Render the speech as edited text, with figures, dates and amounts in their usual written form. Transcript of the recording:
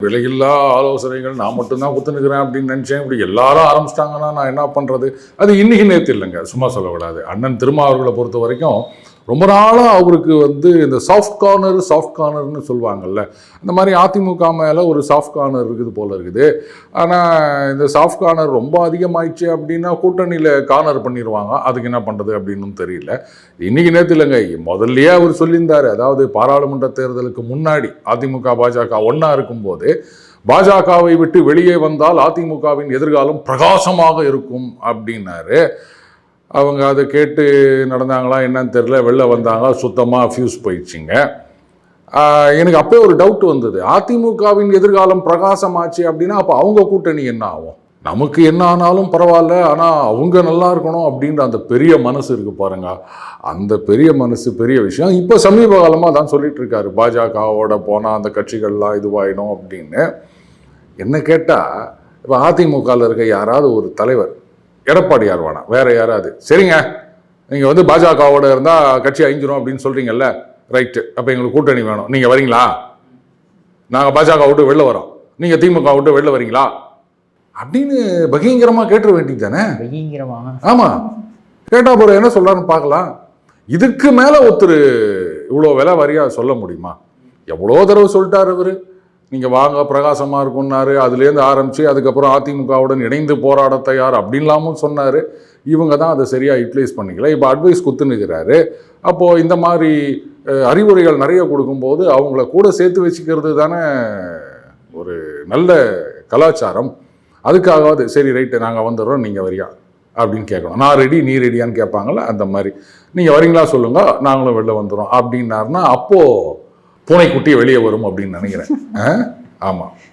விலையில்லா ஆலோசனைகள் நான் மட்டும்தான் குத்துனுக்கிறேன் அப்படின்னு நினைச்சேன். இப்படி எல்லாரும் ஆரம்பிச்சிட்டாங்கன்னா நான் என்ன பண்றது? அது இன்னைக்கு நேத்து இல்லைங்க, சும்மா சொல்லக்கூடாது. அண்ணன் திருமாவர்களை பொறுத்த வரைக்கும் ரொம்ப நாளா அவருக்கு இந்த சாஃப்ட் கார்னர்னு சொல்லுவாங்கல்ல, அந்த மாதிரி அதிமுக மேல ஒரு சாஃப்ட் கார்னர் இருக்குது போல இருக்குது. ஆனா இந்த சாஃப்ட் கார்னர் ரொம்ப அதிகமாயிடுச்சு அப்படின்னா கூட்டணியில கார்னர் பண்ணிடுவாங்க. அதுக்கு என்ன பண்றது அப்படின்னு தெரியல. இன்னைக்கு நேத்து இல்லைங்க, முதல்லயே அவர் சொல்லியிருந்தாரு. அதாவது பாராளுமன்ற தேர்தலுக்கு முன்னாடி அதிமுக பாஜக ஒன்னா இருக்கும்போது பாஜகவை விட்டு வெளியே வந்தால் அதிமுகவின் எதிர்காலம் பிரகாசமாக இருக்கும் அப்படின்னாரு. அவங்க அதை கேட்டு நடந்தாங்களா என்னன்னு தெரியல, வெளில வந்தாங்க, சுத்தமாக ஃபியூஸ் போயிடுச்சுங்க. எனக்கு அப்போ ஒரு டவுட் வந்தது, அதிமுகவின் எதிர்காலம் பிரகாசமாச்சு அப்படின்னா அப்போ அவங்க கூட்டணி என்ன ஆகும்? நமக்கு என்ன ஆனாலும் பரவாயில்ல, ஆனால் அவங்க நல்லா இருக்கணும் அப்படின்ற அந்த பெரிய மனசு இருக்கு பாருங்க, அந்த பெரிய மனசு பெரிய விஷயம். இப்போ சமீப காலமாக தான் சொல்லிட்டு இருக்காரு, பாஜகவோட போனால் அந்த கட்சிகள்லாம் இதுவாயிடும் அப்படின்னு. என்ன கேட்டால் இப்போ அதிமுகவில் இருக்க யாராவது ஒரு தலைவர், எடப்பாடியார் வேணாம், வேற யாராவது, சரிங்க நீங்கள் பாஜகவோட இருந்தால் கட்சி அழிஞ்சிரும் அப்படின்னு சொல்றீங்கல்ல, ரைட்டு, அப்போ எங்களுக்கு கூட்டணி வேணும், நீங்கள் வரீங்களா? நாங்கள் பாஜக விட்டு வெளில வரோம், நீங்கள் திமுக விட்டு வெளில வரீங்களா அப்படின்னு பகீங்கரமா கேட்டுற வேண்டியது தானே? ஆமா, கேட்டா போற என்ன சொல்றாருன்னு பார்க்கலாம். இதுக்கு மேல ஒருத்தர் இவ்வளோ விலை வரியா சொல்ல முடியுமா? எவ்வளோ தடவை சொல்லிட்டாரு அவரு, நீங்க வாங்க பிரகாசமா இருக்கும்னாரு. அதுலேருந்து ஆரம்பிச்சு அதுக்கப்புறம் அதிமுகவுடன் இணைந்து போராட தயார் அப்படின்லாமும் சொன்னாரு. இவங்க தான் அதை சரியா யூட்டிலைஸ் பண்ணிக்கல. இப்போ அட்வைஸ் குத்துனுக்கிறாரு. அப்போ இந்த மாதிரி அறிவுரைகள் நிறைய கொடுக்கும்போது அவங்கள கூட சேர்த்து வச்சுக்கிறது தானே ஒரு நல்ல கலாச்சாரம். அதுக்காகவாது சரி ரைட்டு நாங்கள் வந்துடுறோம், நீங்கள் வரியா அப்படின்னு கேட்கணும். நான் ரெடி நீ ரெடியான்னு கேட்பாங்கள்ல, அந்த மாதிரி நீங்கள் வரீங்களா சொல்லுங்க, நாங்களும் வெளில வந்துடுறோம் அப்படின்னாருன்னா அப்போது பூனைக்குட்டி வெளியே வரும் அப்படின்னு நினைக்கிறேன். ஆமாம்.